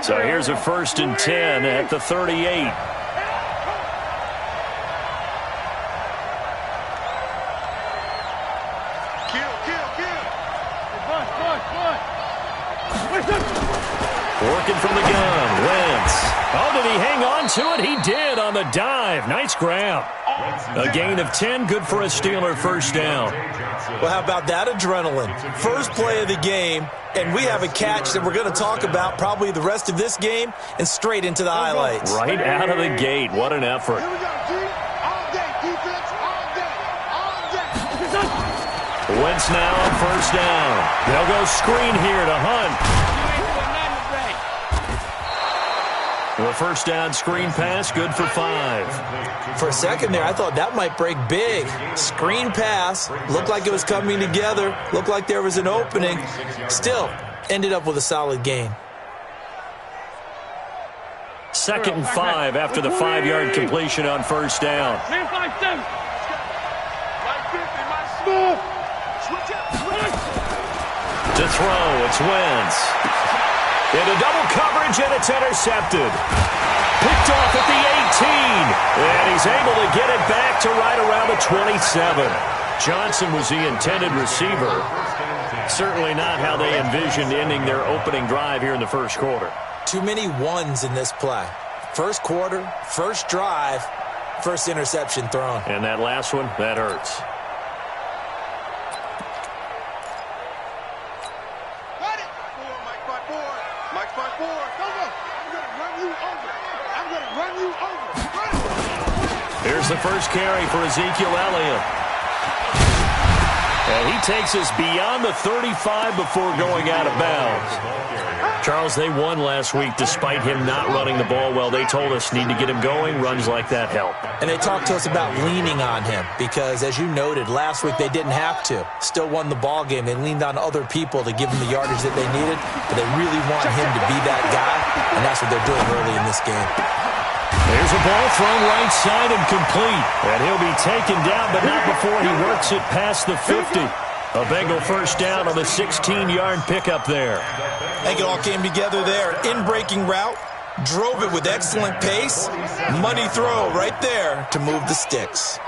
So here's a 1st and 10 at the 38. Working from the gun, Wentz. Oh, did he hang on to it? He did on the dive. Nice grab. A gain of 10, good for a Steeler 1st down. Well, how about that adrenaline? First play of the game, and we have a catch that we're going to talk about probably the rest of this game and straight into the highlights. Right out of the gate. What an effort. Wentz now on 1st down. They'll go screen here to Hunt. The 1st down screen pass, good for 5. For a second there, I thought that might break big. Screen pass, looked like it was coming together, looked like there was an opening. Still, ended up with a solid gain. 2nd and 5 after the 5-yard completion on 1st down. To throw, it's Wentz. Into double coverage, and it's intercepted. Picked off at the 18. And he's able to get it back to right around the 27. Johnson was the intended receiver. Certainly not how they envisioned ending their opening drive here in the 1st quarter. Too many ones in this play. 1st quarter, 1st drive, 1st interception thrown. And that last one, that hurts. Here's the 1st carry for Ezekiel Elliott. And he takes us beyond the 35 before going out of bounds. Charles, they won last week despite him not running the ball well. They told us need to get him going. Runs like that help. And they talked to us about leaning on him because, as you noted, last week they didn't have to. Still won the ball game. They leaned on other people to give them the yardage that they needed, but they really want him to be that guy, and that's what they're doing early in this game. There's a ball thrown right side and complete. And he'll be taken down, but not before he works it past the 50. A Bengal 1st down on the 16-yard pickup there. I think it all came together there. In-breaking route, drove it with excellent pace. Money throw right there to move the sticks.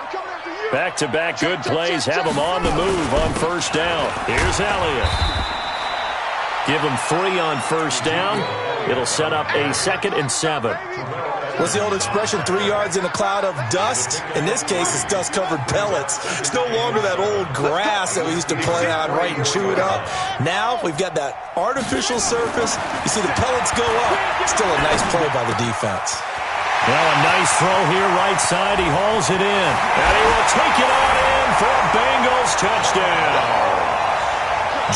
Back-to-back good plays have him on the move on 1st down. Here's Elliott. Give him 3 on 1st down. It'll set up a 2nd and 7. What's the old expression, 3 yards in a cloud of dust? In this case, it's dust-covered pellets. It's no longer that old grass that we used to play on, right, and chew it up. Now we've got that artificial surface. You see the pellets go up. Still a nice play by the defense. Well, a nice throw here right side. He hauls it in. And he will take it on in for a Bengals touchdown.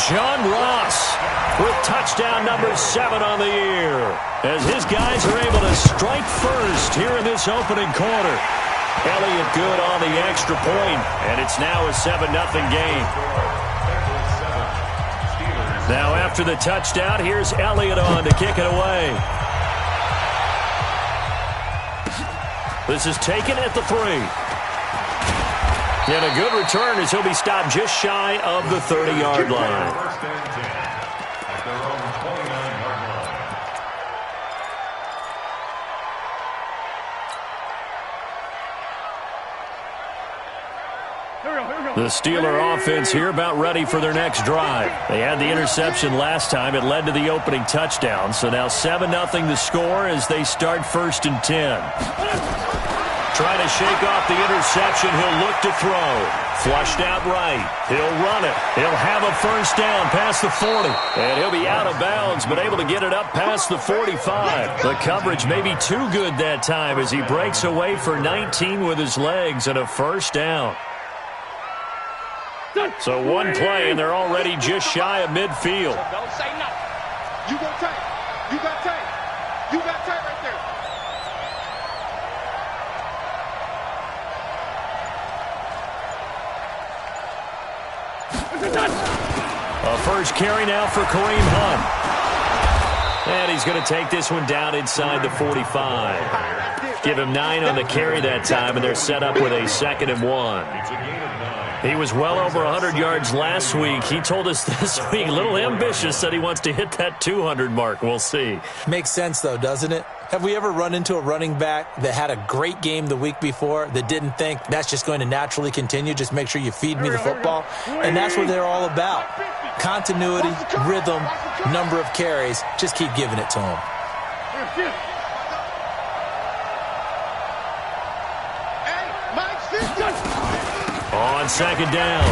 John Ross with touchdown number 7 on the year, as his guys are able to strike first here in this opening quarter. Elliott good on the extra point, and it's now a 7-0 game. Now after the touchdown, here's Elliott on to kick it away. This is taken at the 3. And a good return as he'll be stopped just shy of the 30-yard line. The Steeler offense here about ready for their next drive. They had the interception last time. It led to the opening touchdown. So now 7-0 the score as they start 1st and 10. Trying to shake off the interception. He'll look to throw. Flushed out right. He'll run it. He'll have a 1st down past the 40. And he'll be out of bounds, but able to get it up past the 45. The coverage may be too good that time as he breaks away for 19 with his legs and a 1st down. So one play, and they're already just shy of midfield. Don't say nothing. You got tight. You got tight. You got tight right there. A 1st carry now for Kareem Hunt. And he's going to take this one down inside the 45. Give him 9 on the carry that time, and they're set up with a 2nd and 1. He was well over 100 yards last week. He told us this week, a little ambitious, said he wants to hit that 200 mark. We'll see. Makes sense, though, doesn't it? Have we ever run into a running back that had a great game the week before that didn't think that's just going to naturally continue? Just make sure you feed me the football. And that's what they're all about. Continuity, rhythm, number of carries. Just keep giving it to them. On second down,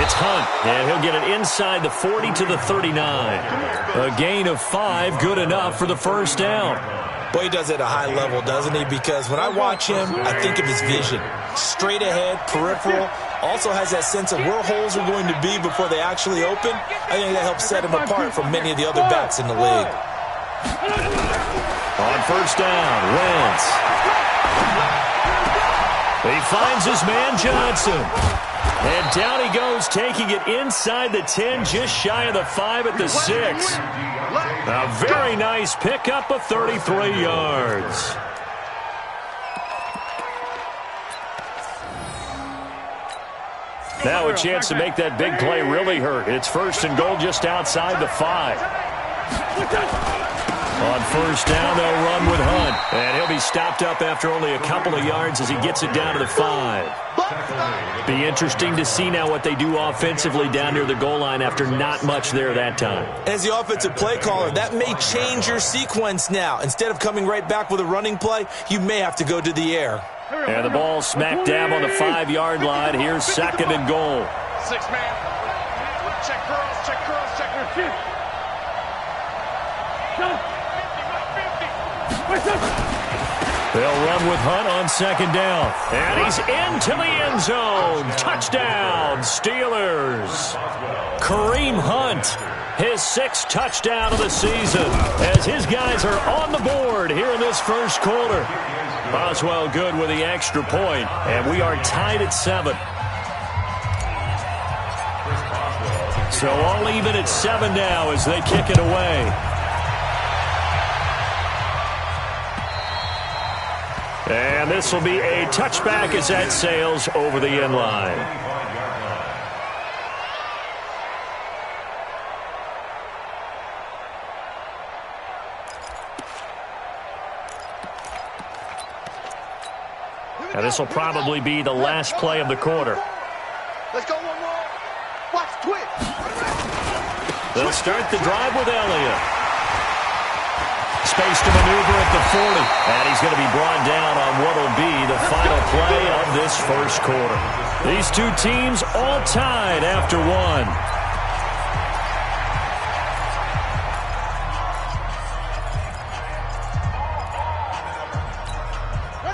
it's Hunt, and he'll get it inside the 40 to the 39. A gain of 5, good enough for the first down. Boy, he does it at a high level, doesn't he? Because when I watch him, I think of his vision. Straight ahead, peripheral, also has that sense of where holes are going to be before they actually open. I think that helps set him apart from many of the other backs in the league. On first down, Wentz. He finds his man Johnson. And down he goes, taking it inside the 10, just shy of the 5 at the 6. A very nice pickup of 33 yards. Now a chance to make that big play really hurt. It's first and goal just outside the 5. On first down, they'll run with Hunt. And he'll be stopped up after only a couple of yards as he gets it down to the 5. Be interesting to see now what they do offensively down near the goal line after not much there that time. As the offensive play caller, that may change your sequence now. Instead of coming right back with a running play, you may have to go to the air. And the ball smack dab on the 5-yard line. Here's second and goal. 6-man. Check girls, check girls, check girls. They'll run with Hunt on second down. And he's into the end zone. Touchdown, Steelers. Kareem Hunt, his 6th touchdown of the season, as his guys are on the board here in this first quarter. Boswell good with the extra point, and we are tied at 7. So all even at 7 now as they kick it away. And this will be a touchback as that sails over the end line. Now this will probably be the last play of the quarter. Let's go one more. Watch twitch. They'll start the drive with Elliott. Space to maneuver at the 40. And he's going to be brought down on what will be the final play of this first quarter. These two teams all tied after 1.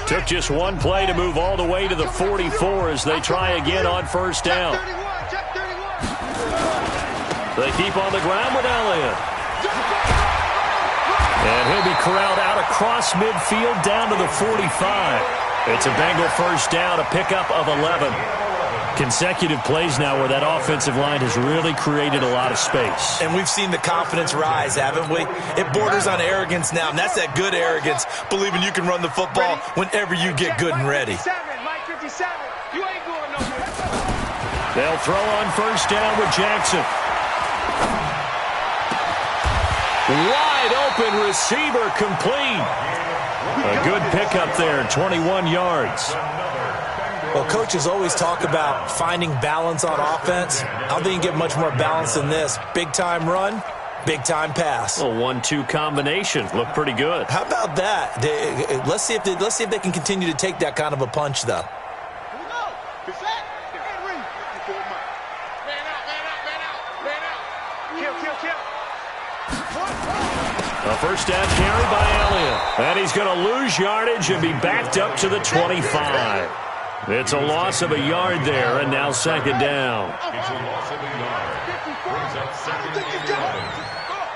Took just one play to move all the way to the 44 as they try again on first down. They keep on the ground with Elliott. And he'll be corralled out across midfield down to the 45. It's a Bengal first down, a pickup of 11. Consecutive plays now where that offensive line has really created a lot of space. And we've seen the confidence rise, haven't we? It borders on arrogance now, and that's that good arrogance, believing you can run the football whenever you get good and ready. They'll throw on first down with Jackson. Wide open receiver complete. A good pickup there, 21 yards. Well, coaches always talk about finding balance on offense. I don't think you get much more balance than this. Big-time run, big-time pass. A 1-2 combination. Looked pretty good. How about that? Let's see if they can continue to take that kind of a punch, though. A first down carry by Elliott. And he's going to lose yardage and be backed up to the 25. It's a loss of a yard there, and now second down. It's a loss of a yard. Brings up second and 11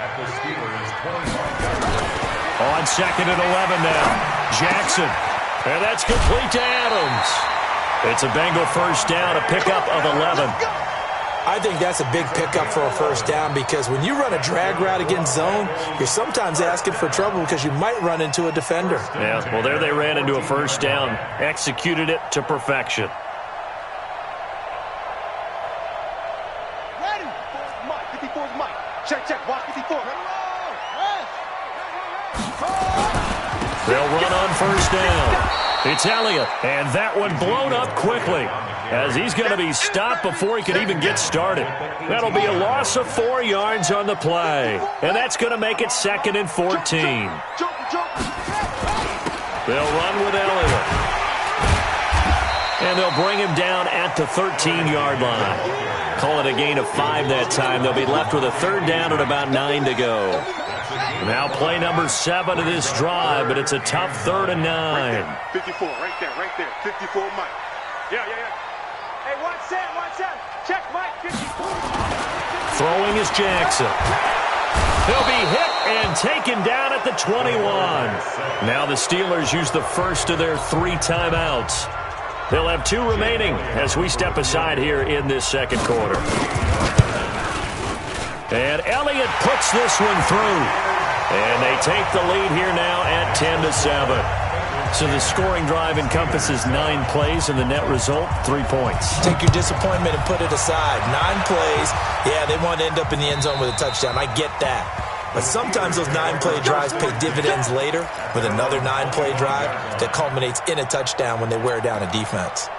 at the Steelers' 25-yard line. On second and 11 now. Jackson. And that's complete to Adams. It's a Bengal first down, a pickup of 11. I think that's a big pickup for a first down because when you run a drag route against zone, you're sometimes asking for trouble because you might run into a defender. Yeah, well, there they ran into a first down, executed it to perfection. They'll run on first down. It's Elliott, and that one blown up quickly as he's going to be stopped before he could even get started. That'll be a loss of 4 yards on the play, and that's going to make it 2nd and 14. They'll run with Elliott, and they'll bring him down at the 13-yard line. Call it a gain of 5 that time. They'll be left with a 3rd down and about 9 to go. Now play number 7 of this drive, but it's a tough 3rd and 9. 54, right there. 54, Mike. Yeah. Hey, watch that. Check, Mike. 54. Throwing is Jackson. He'll be hit and taken down at the 21. Now the Steelers use the first of their 3 timeouts. They'll have 2 remaining as we step aside here in this second quarter. And Elliott puts this one through. And they take the lead here now at 10-7. So the scoring drive encompasses 9 plays, and the net result, 3 points. Take your disappointment and put it aside. 9 plays. Yeah, they want to end up in the end zone with a touchdown. I get that. But sometimes those 9-play drives pay dividends later with another 9-play drive that culminates in a touchdown when they wear down a defense.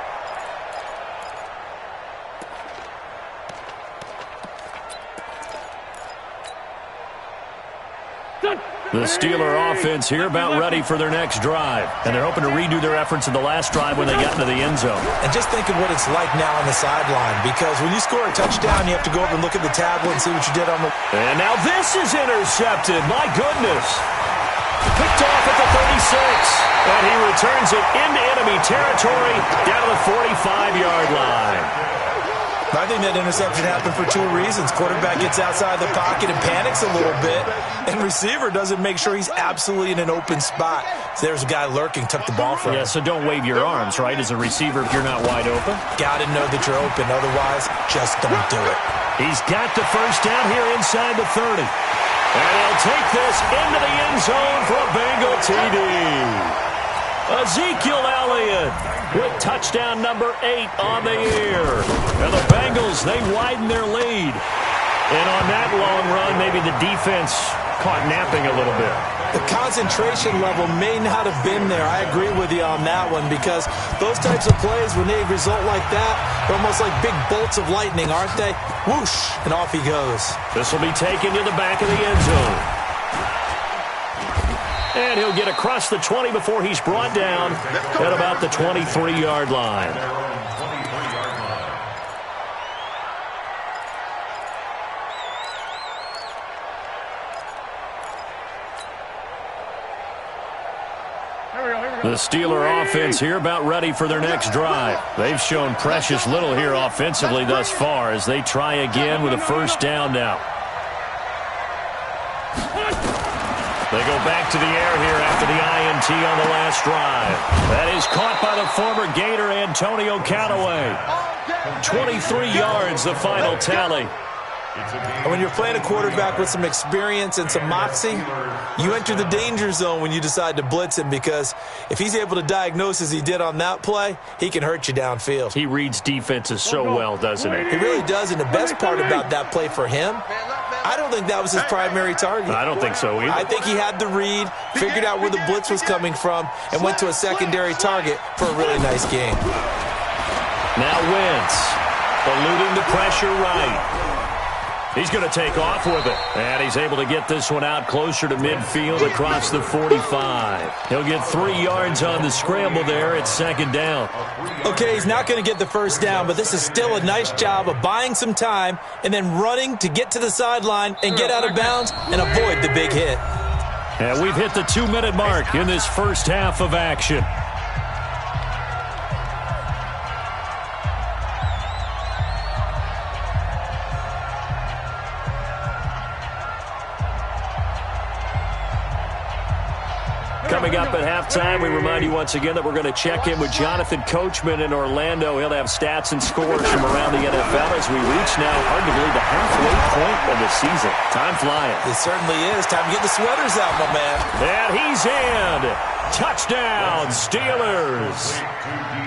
The Steeler offense here about ready for their next drive. And they're hoping to redo their efforts in the last drive when they got into the end zone. And just think of what it's like now on the sideline, because when you score a touchdown, you have to go over and look at the tablet and see what you did on the... And now this is intercepted. My goodness. Picked off at the 36. And he returns it into enemy territory down to the 45-yard line. I think that interception happened for 2 reasons. Quarterback gets outside the pocket and panics a little bit, and receiver doesn't make sure he's absolutely in an open spot. So there's a guy lurking, took the ball from him. Yeah, so don't wave your arms, right, as a receiver if you're not wide open. Got to know that you're open. Otherwise, just don't do it. He's got the first down here inside the 30. And he'll take this into the end zone for a Bengal TD. Ezekiel Elliott with touchdown number 8 on the year. And the Bengals, they widen their lead. And on that long run, maybe the defense caught napping a little bit. The concentration level may not have been there. I agree with you on that one, because those types of plays, when they result like that, they're almost like big bolts of lightning, aren't they? Whoosh, and off he goes. This will be taken to the back of the end zone. And he'll get across the 20 before he's brought down at about the 23-yard line. The Steeler offense here about ready for their next drive. They've shown precious little here offensively thus far as they try again with a first down now. They go back to the air here after the INT on the last drive. That is caught by the former Gator Antonio Callaway. 23 yards, the final tally. And when you're playing a quarterback with some experience and some moxie, you enter the danger zone when you decide to blitz him, because if he's able to diagnose as he did on that play, he can hurt you downfield. He reads defenses so well, doesn't he? He really does, and the best part about that play for him, I don't think that was his primary target. I don't think so either. I think he had the read, figured out where the blitz was coming from, and went to a secondary target for a really nice game. Now Wentz, eluding the pressure right. He's going to take off with it. And he's able to get this one out closer to midfield across the 45. He'll get 3 yards on the scramble there at second down. Okay, he's not going to get the first down, but this is still a nice job of buying some time and then running to get to the sideline and get out of bounds and avoid the big hit. And we've hit the 2-minute mark in this first half of action. Coming up at halftime, we remind you once again that we're going to check in with Jonathan Coachman in Orlando. He'll have stats and scores from around the NFL as we reach now, hard to believe, the halfway point of the season. Time flying. It certainly is. Time to get the sweaters out, my man. And he's in. Touchdown, Steelers.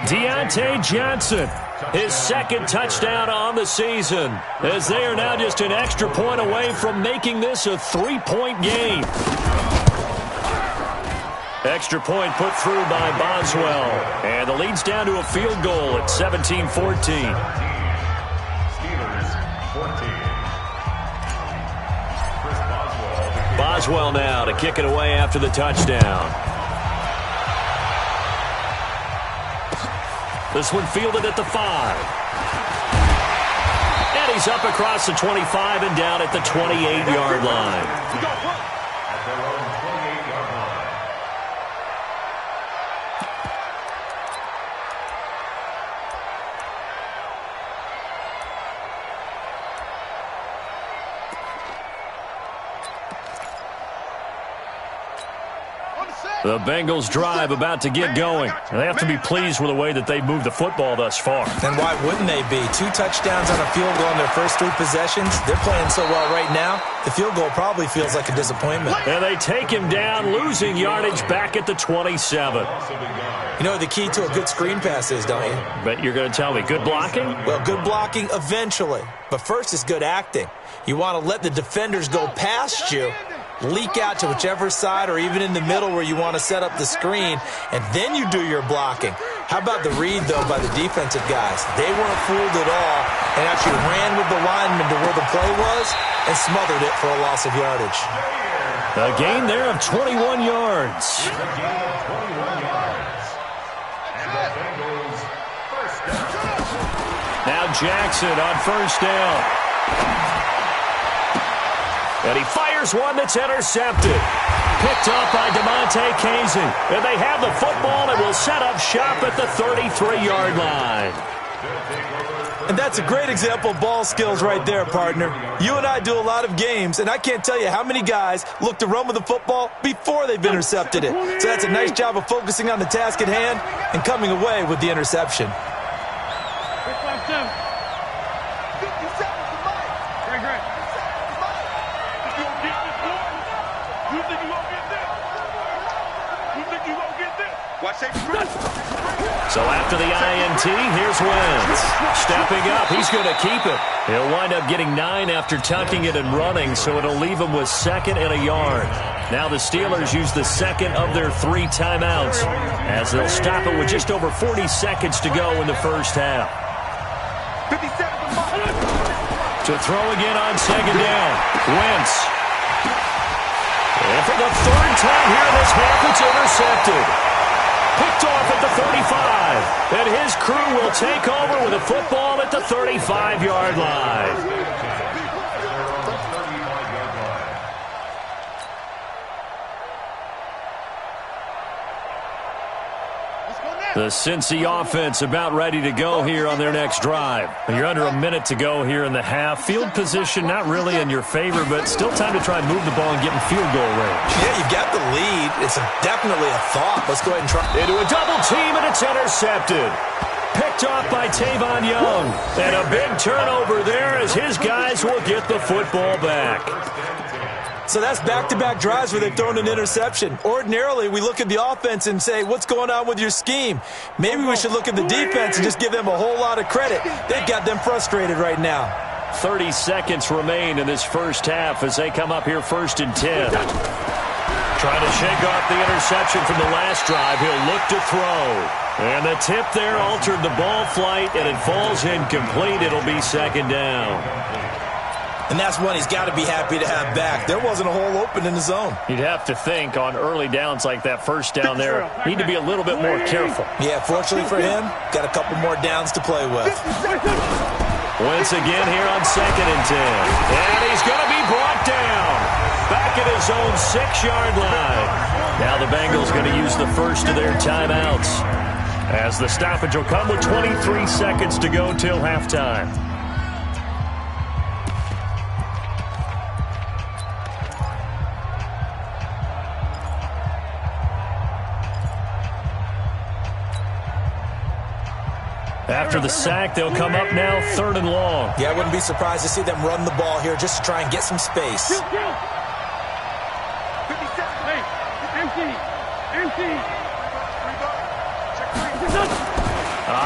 Deontay Johnson, his second touchdown on the season, as they are now just an extra point away from making this a 3-point game. Extra point put through by Boswell. And the lead's down to a field goal at 17-14. Steelers 14. Boswell now to kick it away after the touchdown. This one fielded at the 5. And he's up across the 25 and down at the 28-yard line. At their own 28-yard line. The Bengals drive about to get going. They have to be pleased with the way that they've moved the football thus far. And why wouldn't they be? 2 touchdowns on a field goal in their first 3 possessions. They're playing so well right now, the field goal probably feels like a disappointment. And they take him down, losing yardage back at the 27. You know what the key to a good screen pass is, don't you? But you're going to tell me, good blocking? Well, good blocking eventually. But first is good acting. You want to let the defenders go past you, leak out to whichever side or even in the middle where you want to set up the screen, and then you do your blocking. How about the read, though, by the defensive guys? They weren't fooled at all and actually ran with the lineman to where the play was and smothered it for a loss of yardage. A gain there of 21 yards. Now Jackson on first down. And he fires one that's intercepted. Picked up by DeMonte Casey. And they have the football and will set up shop at the 33-yard line. And that's a great example of ball skills right there, partner. You and I do a lot of games, and I can't tell you how many guys look to run with the football before they've intercepted it. So that's a nice job of focusing on the task at hand and coming away with the interception. So after the INT, here's Wentz. Stepping up, he's going to keep it. He'll wind up getting 9 after tucking it and running, so it'll leave him with 2nd and a yard. Now the Steelers use the 2nd of their 3 timeouts as they'll stop it with just over 40 seconds to go in the first half. To throw again on 2nd down. Wentz. And for the 3rd time here in this half, it's intercepted. Picked off at the 35. And his crew will take over with a football at the 35-yard line. The Cincy offense about ready to go here on their next drive. You're under a minute to go here in the half. Field position not really in your favor, but still time to try and move the ball and get in field goal range. Yeah, you've got the lead. It's definitely a thought. Let's go ahead and try. Into a double team, and it's intercepted. Picked off by Tavon Young. And a big turnover there as his guys will get the football back. So that's back-to-back drives where they've thrown an interception. Ordinarily, we look at the offense and say, what's going on with your scheme? Maybe we should look at the defense and just give them a whole lot of credit. They've got them frustrated right now. 30 seconds remain in this first half as they come up here 1st and 10. Trying to shake off the interception from the last drive. He'll look to throw. And the tip there altered the ball flight, and it falls incomplete. It'll be 2nd down. And that's one he's got to be happy to have back. There wasn't a hole open in the zone. You'd have to think on early downs like that first down there, need to be a little bit more careful. Yeah, fortunately for him, got a couple more downs to play with. Once again here on 2nd and 10. And he's going to be brought down. Back at his own 6-yard line. Now the Bengals going to use the first of their timeouts, as the stoppage will come with 23 seconds to go till halftime. After the sack, they'll come up now 3rd and long. Yeah, I wouldn't be surprised to see them run the ball here just to try and get some space.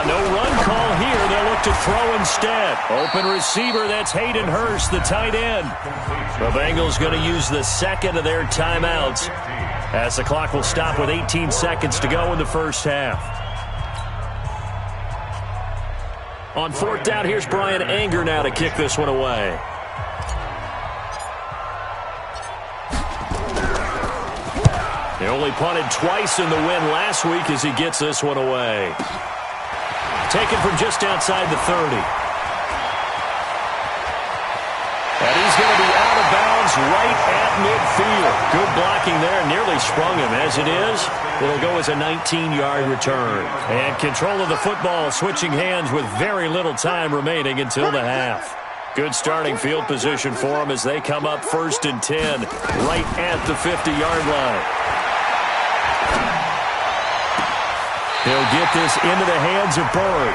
No run call here. They'll look to throw instead. Open receiver, that's Hayden Hurst, the tight end. The Bengals going to use the 2nd of their timeouts as the clock will stop with 18 seconds to go in the first half. On fourth down, here's Brian Anger now to kick this one away. He only punted twice in the win last week as he gets this one away. Taken from just outside the 30. And he's going to be out of bounds right at midfield. Good blocking there. Nearly sprung him. As it is, it'll go as a 19-yard return. And control of the football switching hands with very little time remaining until the half. Good starting field position for them as they come up 1st and 10 right at the 50-yard line. He'll get this into the hands of Bird.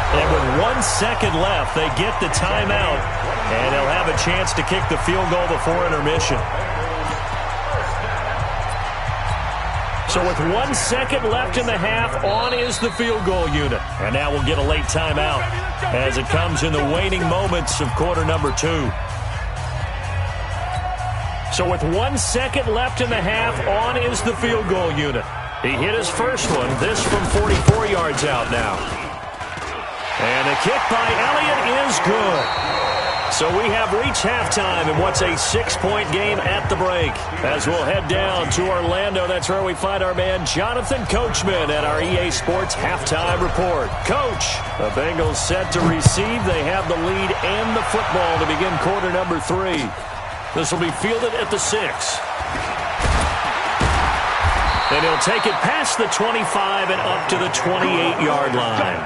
And with 1 second left, they get the timeout. And they'll have a chance to kick the field goal before intermission. So with 1 second left in the half, on is the field goal unit. And now we'll get a late timeout as it comes in the waning moments of quarter number 2. So with 1 second left in the half, on is the field goal unit. He hit his first one, this from 44 yards out now. And the kick by Elliott is good. So we have reached halftime in what's a 6-point game at the break. As we'll head down to Orlando, that's where we find our man Jonathan Coachman at our EA Sports Halftime Report. Coach, the Bengals set to receive. They have the lead and the football to begin quarter number 3. This will be fielded at the 6. And he'll take it past the 25 and up to the 28-yard line.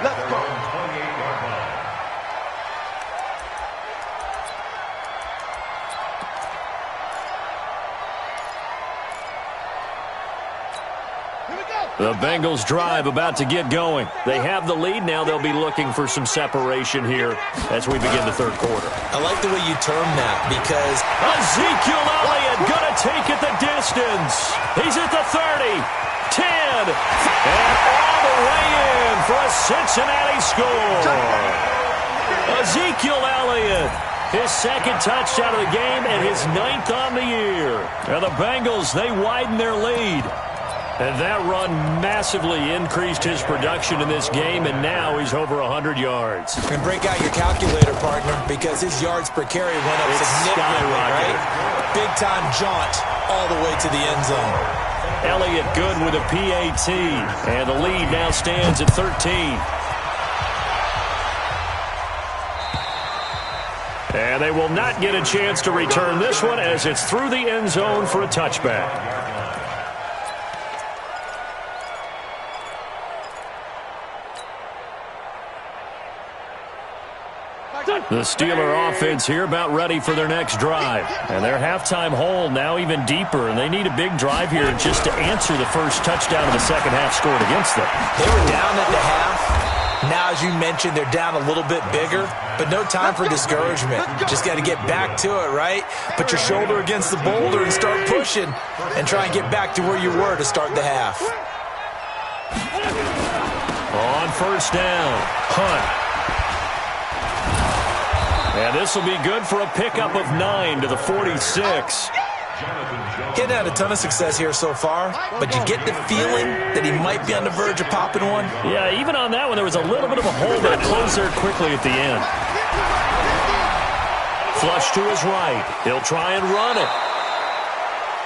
Let's go. The Bengals drive about to get going. They have the lead. Now they'll be looking for some separation here as we begin the third quarter. I like the way you term that because Ezekiel Elliott going to take it the distance. He's at the 30, 10, and all the way in for a Cincinnati score. Ezekiel Elliott, his second touchdown of the game and his 9th on the year. And the Bengals, they widen their lead. And that run massively increased his production in this game, and now he's over 100 yards. And break out your calculator, partner, because his yards per carry went up significantly, right? Big-time jaunt all the way to the end zone. Elliott good with a PAT, and the lead now stands at 13. And they will not get a chance to return this one as it's through the end zone for a touchback. The Steeler offense here about ready for their next drive. And their halftime hole now even deeper, and they need a big drive here just to answer the first touchdown of the second half scored against them. They were down at the half. Now, as you mentioned, they're down a little bit bigger, but no time for discouragement. Just got to get back to it, right? Put your shoulder against the boulder and start pushing and try and get back to where you were to start the half. On first down, Hunt. And this will be good for a pickup of 9 to the 46. Getting had a ton of success here so far, but you get the feeling that he might be on the verge of popping one. Yeah, even on that one, there was a little bit of a hole, but it closed there quickly at the end. Flush to his right. He'll try and run it.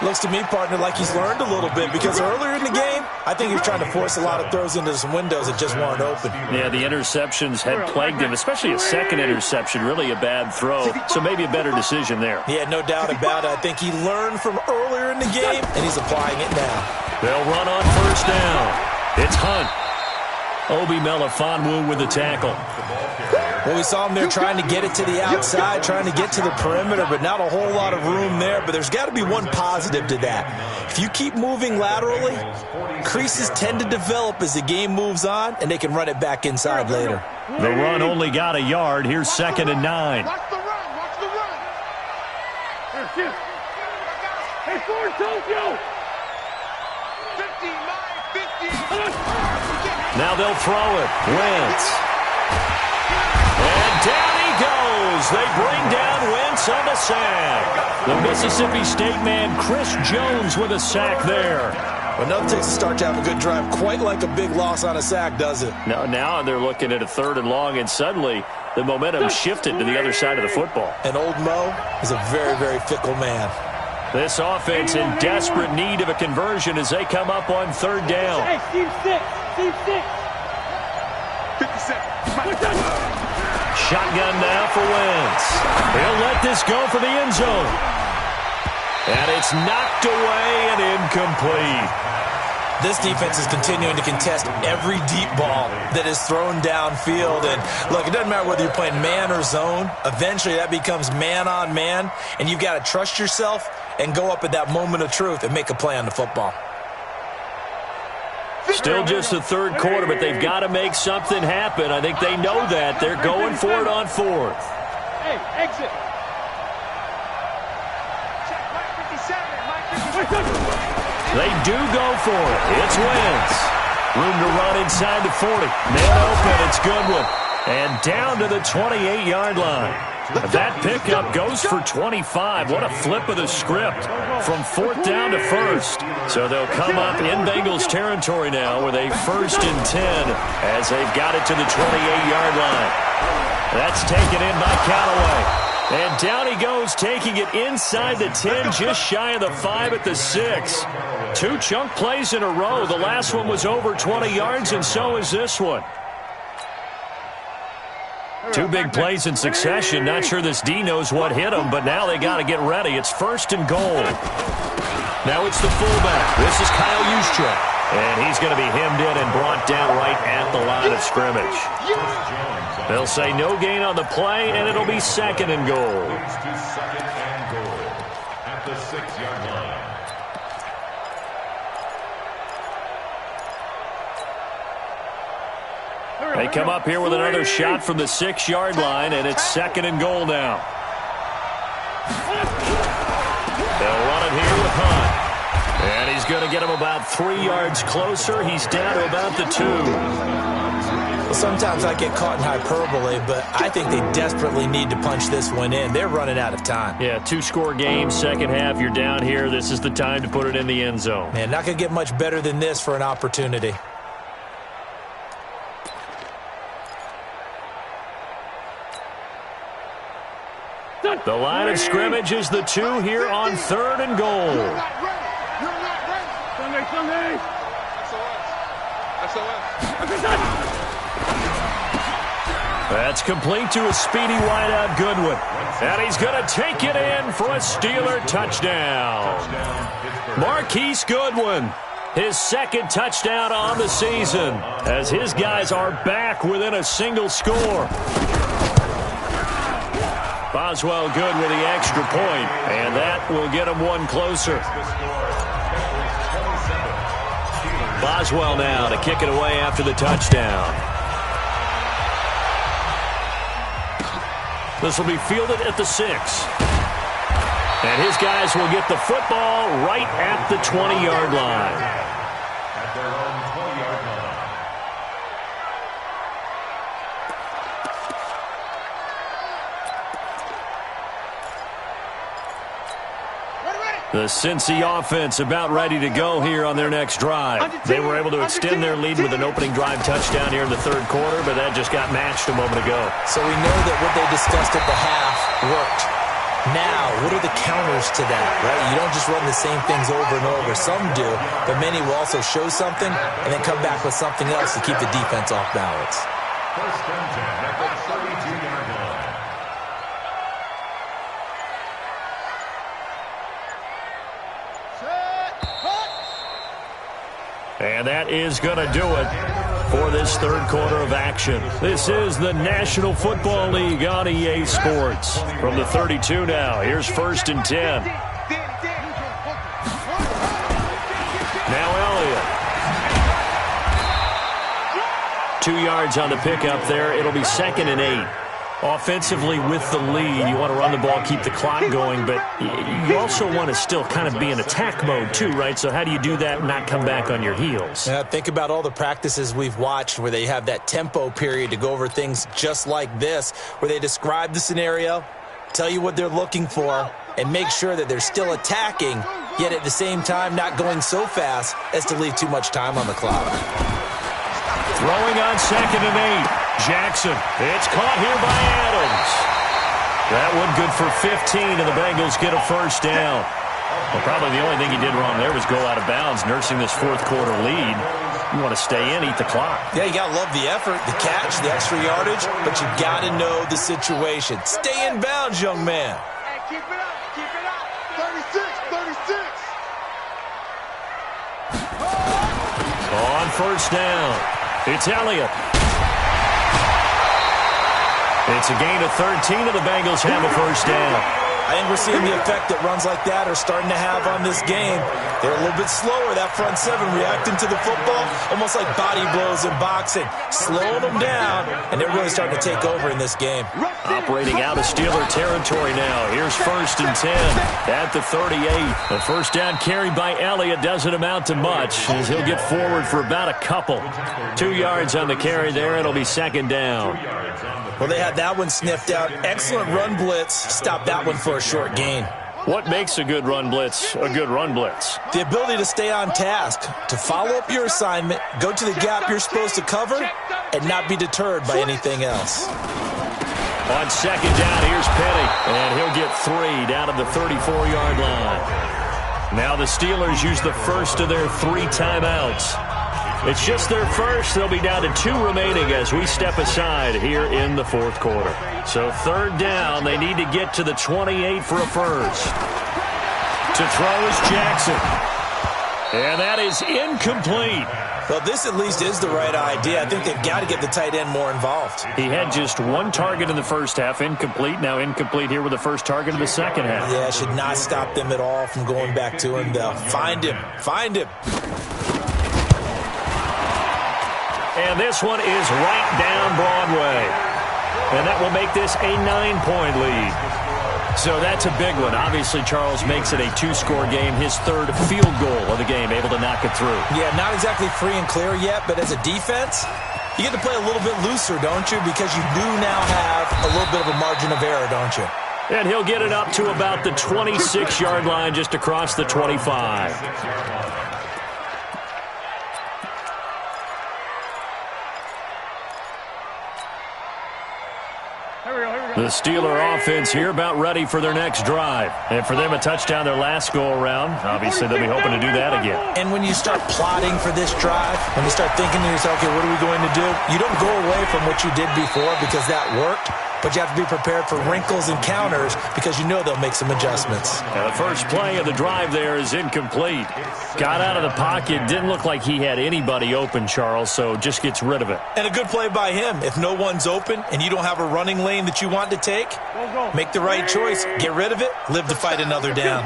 Looks to me, partner, like he's learned a little bit because earlier in the game, I think he was trying to force a lot of throws into some windows that just weren't open. Yeah, the interceptions had plagued him, especially a second interception, really a bad throw. So maybe a better decision there. Yeah, no doubt about it. I think he learned from earlier in the game, and he's applying it now. They'll run on first down. It's Hunt. Obi Melifonwu with the tackle. Well, we saw him there trying to get it to the outside, trying to get to the perimeter, but not a whole lot of room there. But there's got to be one positive to that. If you keep moving laterally, creases tend to develop as the game moves on, and they can run it back inside later. The run only got a yard. Here's 2nd and 9. Watch the run. Watch the run. Here. Hey, forward, Tokyo. 50. Now they'll throw it. Wentz. And down he goes. They bring down Wentz on the sack. The Mississippi State man, Chris Jones, with a sack there. But nothing takes a start to have a good drive quite like a big loss on a sack, does it? No, now they're looking at a 3rd and long, and suddenly the momentum shifted to the other side of the football. And old Mo is a very, very fickle man. This offense in desperate need of a conversion as they come up on 3rd down. Hey, Steve 6. Steve 6. 57. Shotgun now for Wentz. He'll let this go for the end zone. And it's knocked away and incomplete. This defense is continuing to contest every deep ball that is thrown downfield. And, look, it doesn't matter whether you're playing man or zone. Eventually, that becomes man-on-man, and you've got to trust yourself and go up at that moment of truth and make a play on the football. Still just the 3rd quarter, but they've got to make something happen. I think they know that. They're going for it on 4th. Hey, exit. Check, Mike 57. Mike 57. They do go for it. It's Wentz. Room to run inside the 40. Man open. It's Goodwin. And down to the 28-yard line. That pickup goes for 25. What a flip of the script from 4th down to 1st. So they'll come up in Bengals territory now with a 1st and 10 as they've got it to the 28-yard line. That's taken in by Callaway. And down he goes, taking it inside the 10, just shy of the 5 at the 6. 2 chunk plays in a row. The last one was over 20 yards, and so is this one. 2 big plays in succession. Not sure this D knows what hit him, but now they got to get ready. It's 1st and goal. Now it's the fullback. This is Kyle Juszczyk. And he's going to be hemmed in and brought down right at the line of scrimmage. They'll say no gain on the play, and it'll be 2nd and goal. Second and goal at the 6-yard line. They come up here with another shot from the 6-yard line, and it's 2nd and goal now. They'll run it here with Hunt. And he's going to get him about 3 yards closer. He's down to about the 2. Well, sometimes I get caught in hyperbole, but I think they desperately need to punch this one in. They're running out of time. Yeah, 2-score game, second half. You're down here. This is the time to put it in the end zone. Man, not going to get much better than this for an opportunity. The line of scrimmage is the 2 here on 3rd and goal. Sunday. That's complete to a speedy wideout Goodwin. And he's going to take it in for a Steeler touchdown. Marquise Goodwin, his 2nd touchdown on the season, as his guys are back within a single score. Boswell good with the extra point, and that will get him one closer. Boswell now to kick it away after the touchdown. This will be fielded at the 6. And his guys will get the football right at the 20-yard line. At their own 20-yard line. The Cincy offense about ready to go here on their next drive. They were able to extend their lead with an opening drive touchdown here in the 3rd quarter, but that just got matched a moment ago. So we know that what they discussed at the half worked. Now, what are the counters to that, right? You don't just run the same things over and over. Some do, but many will also show something and then come back with something else to keep the defense off balance. 1st and 10 at the 32-yard line. And that is going to do it for this 3rd quarter of action. This is the National Football League on EA Sports. From the 32 now, here's 1st and 10. Now Elliott. 2 yards on the pickup there. It'll be 2nd and 8. Offensively with the lead, you want to run the ball, keep the clock going, but you also want to still kind of be in attack mode too, right? So how do you do that and not come back on your heels? Yeah, think about all the practices we've watched where they have that tempo period to go over things just like this, where they describe the scenario, tell you what they're looking for, and make sure that they're still attacking, yet at the same time not going so fast as to leave too much time on the clock. Throwing on 2nd and 8. Jackson. It's caught here by Adams. That one good for 15, and the Bengals get a first down. Well, probably the only thing he did wrong there was go out of bounds, nursing this fourth quarter lead. You want to stay in, eat the clock. Yeah, you got to love the effort, the catch, the extra yardage, but you got to know the situation. Stay in bounds, young man. Hey, keep it up, keep it up. 36, 36. On first down, it's Elliott. It's a gain of 13, and the Bengals have a first down. I think we're seeing the effect that runs like that are starting to have on this game. They're a little bit slower, that front seven, reacting to the football, almost like body blows in boxing, slowing them down, and they're really starting to take over in this game. Operating out of Steeler territory now. Here's 1st and 10 at the 38. The first down carry by Elliott doesn't amount to much, as he'll get forward for about a couple. 2 yards on the carry there. It'll be 2nd down. Well, they had that one sniffed out. Excellent run blitz. Stop that one for a short gain. What makes a good run blitz a good run blitz? The ability to stay on task, to follow up your assignment, go to the gap you're supposed to cover, and not be deterred by anything else. On 2nd down, here's Petty, and he'll get 3 down at the 34-yard line. Now the Steelers use the first of their 3 timeouts. It's just their first. They'll be down to 2 remaining as we step aside here in the fourth quarter. So 3rd down, they need to get to the 28 for a first. To throw is Jackson. And that is incomplete. Well, this at least is the right idea. I think they've got to get the tight end more involved. He had just 1 target in the first half, incomplete. Now incomplete here with the first target in the second half. Yeah, it should not stop them at all from going back to him. They'll find him. Find him. And this one is right down Broadway. And that will make this a 9-point lead. So that's a big one. Obviously, Charles makes it a 2-score game. His 3rd field goal of the game, able to knock it through. Yeah, not exactly free and clear yet, but as a defense, you get to play a little bit looser, don't you? Because you do now have a little bit of a margin of error, don't you? And he'll get it up to about the 26-yard line, just across the 25. The Steeler offense here about ready for their next drive. And for them, a touchdown their last go-around. Obviously, they'll be hoping to do that again. And when you start plotting for this drive, when you start thinking to yourself, okay, what are we going to do? You don't go away from what you did before because that worked, but you have to be prepared for wrinkles and counters because you know they'll make some adjustments. Now, the first play of the drive there is incomplete. Got out of the pocket. Didn't look like he had anybody open, Charles, so just gets rid of it. And a good play by him. If no one's open and you don't have a running lane that you want to take, make the right choice. Get rid of it. Live to fight another down.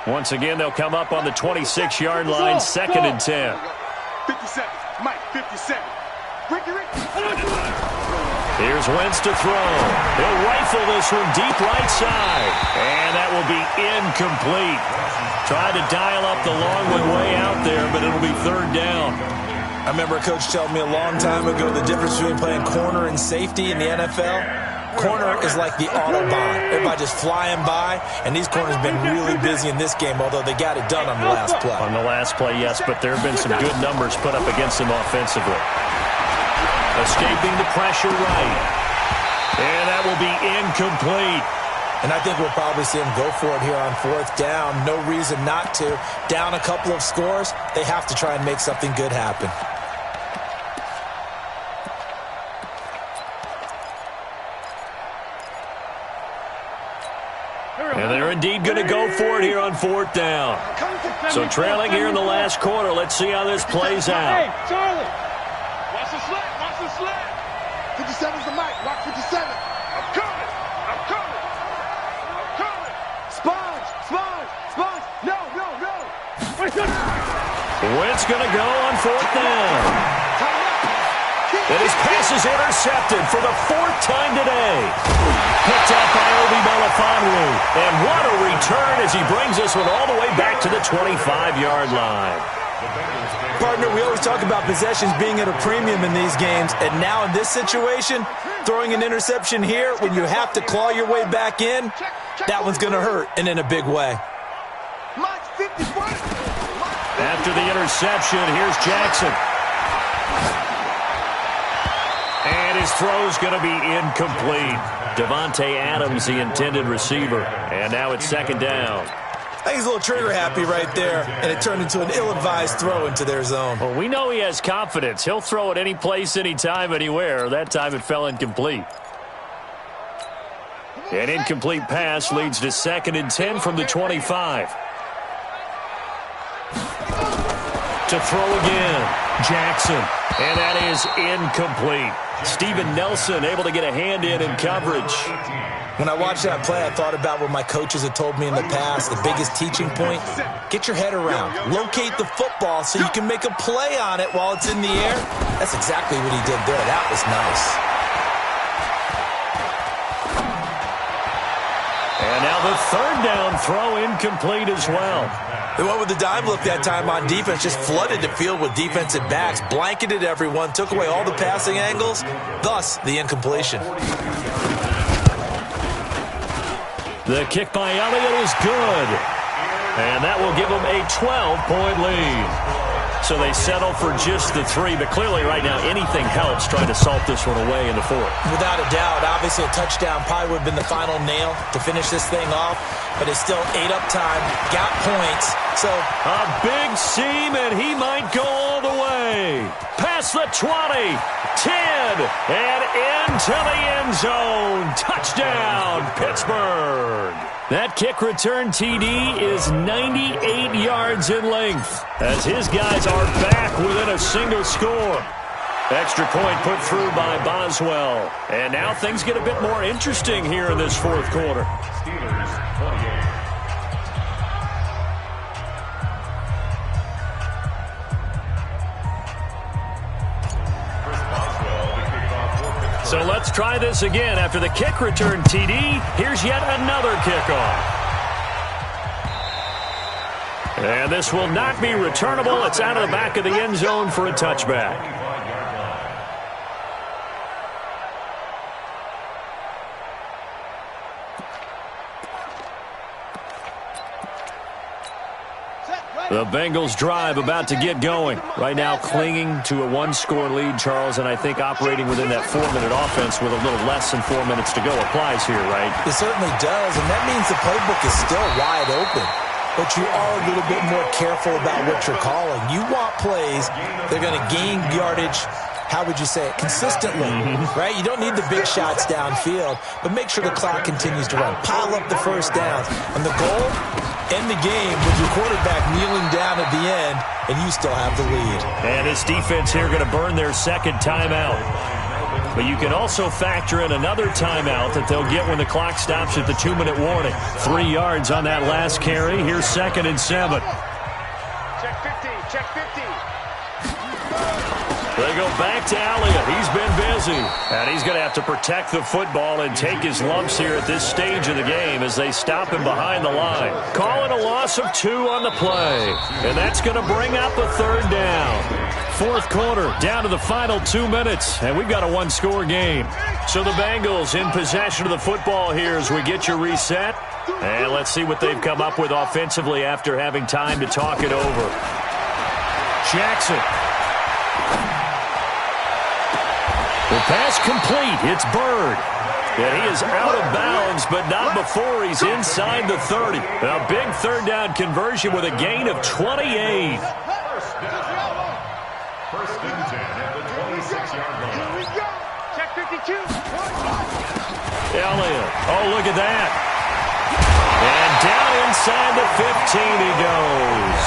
Once again, they'll come up on the 26-yard line, 2nd and 10. 57, Mike, 57. Ricky. Here's Wentz to throw. He'll rifle this one deep right side. And that will be incomplete. Tried to dial up the long one way out there, but it'll be 3rd down. I remember a coach telling me a long time ago the difference between playing corner and safety in the NFL. Corner is like the Autobahn. Everybody just flying by, and these corners have been really busy in this game, although they got it done on the last play. On the last play, yes, but there have been some good numbers put up against them offensively. Escaping the pressure right. And that will be incomplete. And I think we'll probably see him go for it here on 4th down. No reason not to. Down a couple of scores, they have to try and make something good happen. And they're indeed going to go for it here on 4th down. So trailing here in the last quarter. Let's see how this plays out. Hey, Charlie. Watch the slant. Watch the slant. 57's the mic. Watch 57. I'm coming. I'm coming. I'm coming. Sponge. No. Wentz going to go on 4th down. Time out. Kick. And his pass is intercepted for the 4th time today. Picked up by yelloboi513's. And what a return as he brings this one all the way back to the 25-yard line. Partner, we always talk about possessions being at a premium in these games, and now in this situation, throwing an interception here when you have to claw your way back in, that one's going to hurt, and in a big way. After the interception, here's Jackson. And his throw's going to be incomplete. Devontae Adams, the intended receiver. And now it's 2nd down. I think he's a little trigger-happy right there, and it turned into an ill-advised throw into their zone. Well, we know he has confidence. He'll throw it any place, anytime, anywhere. That time it fell incomplete. An incomplete pass leads to 2nd and 10 from the 25. To throw again, Jackson. And that is incomplete. Steven Nelson able to get a hand in coverage. When I watched that play, I thought about what my coaches had told me in the past. The biggest teaching point, get your head around. Locate the football so you can make a play on it while it's in the air. That's exactly what he did there. That was nice. And now the 3rd down throw incomplete as well. They went with the dime look that time on defense, just flooded the field with defensive backs, blanketed everyone, took away all the passing angles, thus the incompletion. The kick by Elliott is good. And that will give them a 12-point lead. So they settle for just the 3, but clearly right now anything helps trying to salt this one away in the 4th. Without a doubt, obviously a touchdown probably would have been the final nail to finish this thing off, but it's still ate up time, got points, so... A big seam, and he might go all the way. Past the 20, 10, and into the end zone. Touchdown, Pittsburgh. That kick return TD is 98 yards in length as his guys are back within a single score. Extra point put through by Boswell. And now things get a bit more interesting here in this 4th quarter. Steelers 28. So let's try this again. After the kick return TD, here's yet another kickoff. And this will not be returnable. It's out of the back of the end zone for a touchback. The Bengals drive about to get going. Right now clinging to a 1-score lead, Charles, and I think operating within that 4-minute offense with a little less than 4 minutes to go applies here, right? It certainly does, and that means the playbook is still wide open. But you are a little bit more careful about what you're calling. You want plays that are going to gain yardage, how would you say it, consistently, right? You don't need the big shots downfield, but make sure the clock continues to run. Pile up the first downs. And the goal, end the game with your quarterback kneeling down at the end, and you still have the lead. And this defense here going to burn their 2nd timeout. But you can also factor in another timeout that they'll get when the clock stops at the 2-minute warning. 3 yards on that last carry. Here's 2nd and 7. Check 50, check 50. They go back to Elliott. He's been busy. And he's going to have to protect the football and take his lumps here at this stage of the game as they stop him behind the line. Call it a loss of 2 on the play. And that's going to bring up a 3rd down. 4th quarter, down to the final 2 minutes. And we've got a 1-score game. So the Bengals in possession of the football here as we get you reset. And let's see what they've come up with offensively after having time to talk it over. Jackson. The pass complete. It's Bird. And he is out of bounds, but not before he's inside the 30. A big 3rd down conversion with a gain of 28. First and 10 at the 26-yard line. Here we go. Check 52. Elliott. Oh, look at that. And down inside the 15 he goes.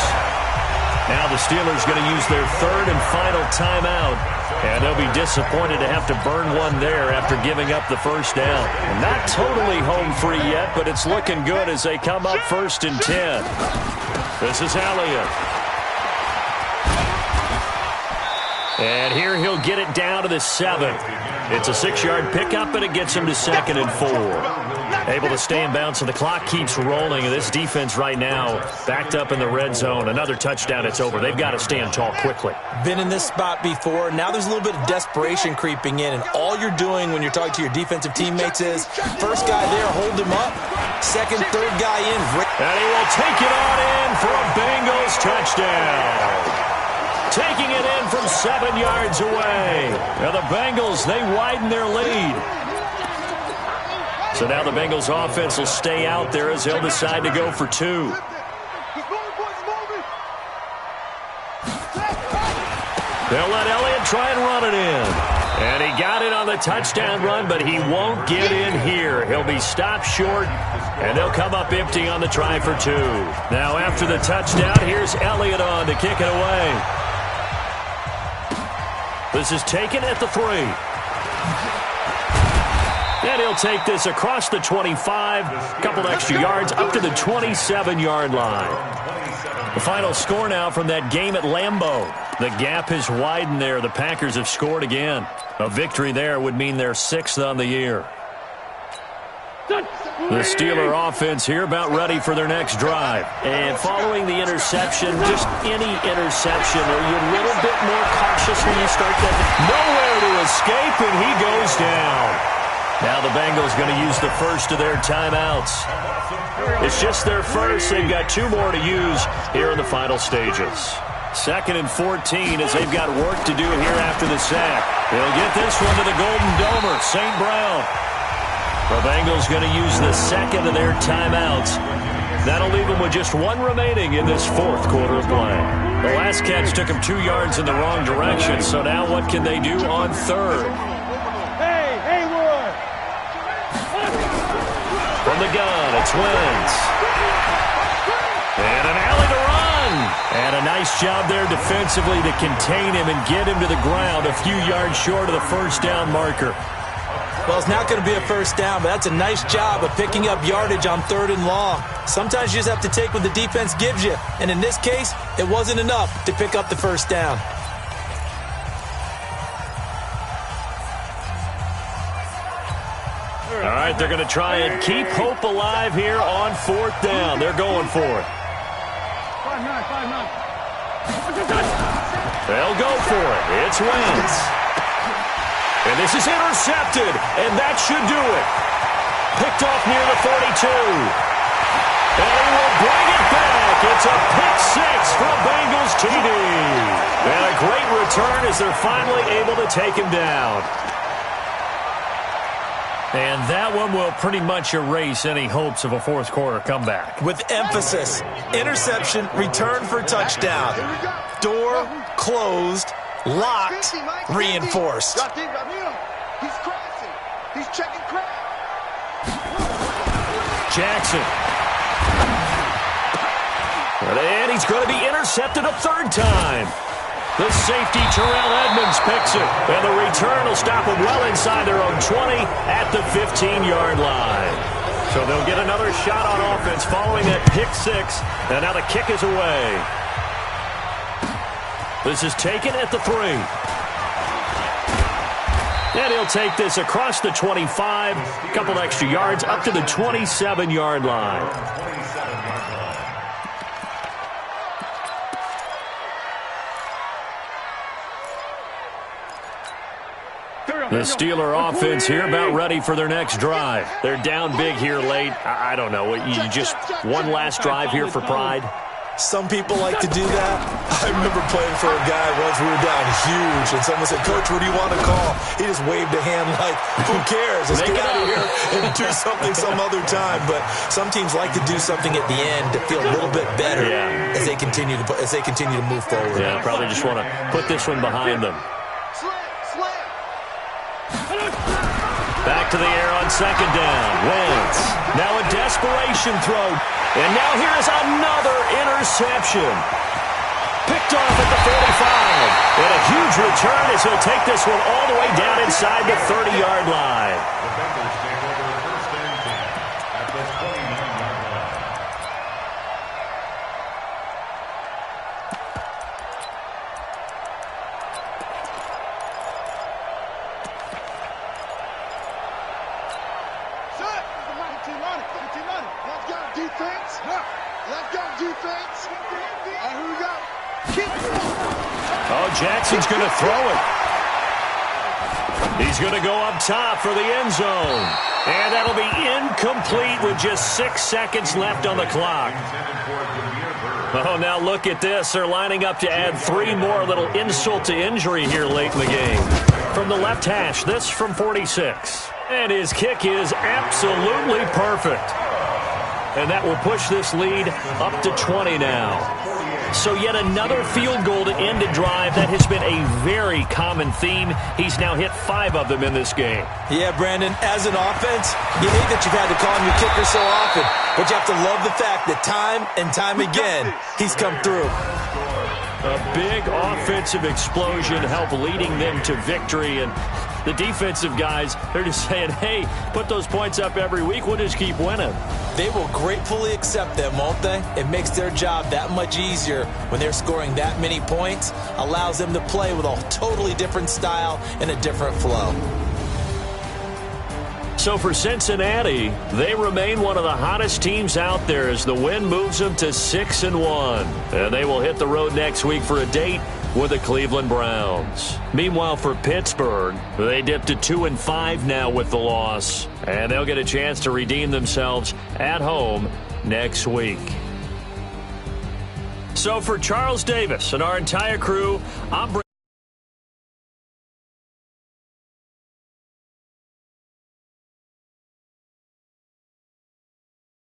Now the Steelers going to use their 3rd and final timeout. And they'll be disappointed to have to burn one there after giving up the first down. And not totally home free yet, but it's looking good as they come up 1st and 10. This is Elliott. And here he'll get it down to the 7. It's a 6-yard pickup, and it gets him to 2nd and 4. Able to stay in bounds, so the clock keeps rolling. And this defense right now backed up in the red zone. Another touchdown, it's over. They've got to stand tall quickly. Been in this spot before. Now there's a little bit of desperation creeping in, and all you're doing when you're talking to your defensive teammates is first guy there, hold him up. Second, third guy in. And he will take it on in for a Bengals touchdown. Taking it in from 7 yards away. Now the Bengals, they widen their lead. So now the Bengals offense will stay out there as they'll decide to go for 2. They'll let Elliott try and run it in. And he got it on the touchdown run, but he won't get in here. He'll be stopped short, and they'll come up empty on the try for 2. Now after the touchdown, here's Elliott on to kick it away. This is taken at the 3. And he'll take this across the 25, a couple extra yards, up to the 27-yard line. The final score now from that game at Lambeau. The gap has widened there. The Packers have scored again. A victory there would mean their 6th on the year. The Steeler offense here about ready for their next drive. And following the interception, just any interception, are you a little bit more cautious when you start that? Nowhere to escape, and he goes down. Now the Bengals going to use the first of their timeouts. It's just their first. They've got 2 more to use here in the final stages. 2nd and 14 as they've got work to do here after the sack. They'll get this one to the Golden Domer, St. Brown. The Bengals going to use the 2nd of their timeouts. That'll leave them with just 1 remaining in this 4th quarter of play. The last catch took them 2 yards in the wrong direction, so now what can they do on 3rd? From the gun, it's Wentz. And an alley to run. And a nice job there defensively to contain him and get him to the ground a few yards short of the first down marker. Well, it's not going to be a first down, but that's a nice job of picking up yardage on 3rd and long. Sometimes you just have to take what the defense gives you. And in this case, it wasn't enough to pick up the first down. All right, they're going to try and keep hope alive here on 4th down. They're going for it. They'll go for it. It's Wentz. And this is intercepted, and that should do it. Picked off near the 42. And he will bring it back. It's a pick 6 from Bengals TD. And a great return as they're finally able to take him down. And that one will pretty much erase any hopes of a 4th quarter comeback. With emphasis, interception, return for touchdown. Door closed, locked, reinforced. He's crossing. He's checking crack. Jackson. And he's going to be intercepted a 3rd time. The safety, Terrell Edmonds, picks it. And the return will stop them well inside their own 20 at the 15-yard line. So they'll get another shot on offense following that pick 6. And now the kick is away. This is taken at the 3. And he'll take this across the 25. A couple extra yards up to the 27-yard line. The Steeler offense here about ready for their next drive. They're down big here late. I don't know. You just one last drive here for pride? Some people like to do that. I remember playing for a guy once. We were down huge, and someone said, "Coach, what do you want to call?" He just waved a hand like, "Who cares? Let's get out of here and do something some other time." But some teams like to do something at the end to feel a little bit better as they continue to move forward. Yeah, probably just want to put this one behind them. Back to the air on 2nd down. Wentz. Now a desperation throw. And now here is another interception. Picked off at the 45. And a huge return as he'll take this one all the way down inside the 30-yard line. The Bengals take over first and 10 at the 29-yard line. defense. And here we go. Keep it. Oh, Jackson's going to throw it. He's going to go up top for the end zone. And that'll be incomplete with just 6 seconds left on the clock. Oh, now look at this. They're lining up to add 3 more, little insult to injury here late in the game. From the left hash, this from 46. And his kick is absolutely perfect. And that will push this lead up to 20 now. So yet another field goal to end a drive. That has been a very common theme. He's now hit 5 of them in this game. Yeah, Brandon, as an offense, you hate that you've had to call him your kicker so often, but you have to love the fact that time and time again, he's come through. A big offensive explosion helped leading them to victory, and the defensive guys, they're just saying, hey, put those points up every week, we'll just keep winning. They will gratefully accept them, won't they? It makes their job that much easier when they're scoring that many points, allows them to play with a totally different style and a different flow. So for Cincinnati, they remain one of the hottest teams out there as the win moves them to 6-1. And they will hit the road next week for a date with the Cleveland Browns. Meanwhile, for Pittsburgh, they dipped to 2-5 now with the loss. And they'll get a chance to redeem themselves at home next week. So for Charles Davis and our entire crew, I'm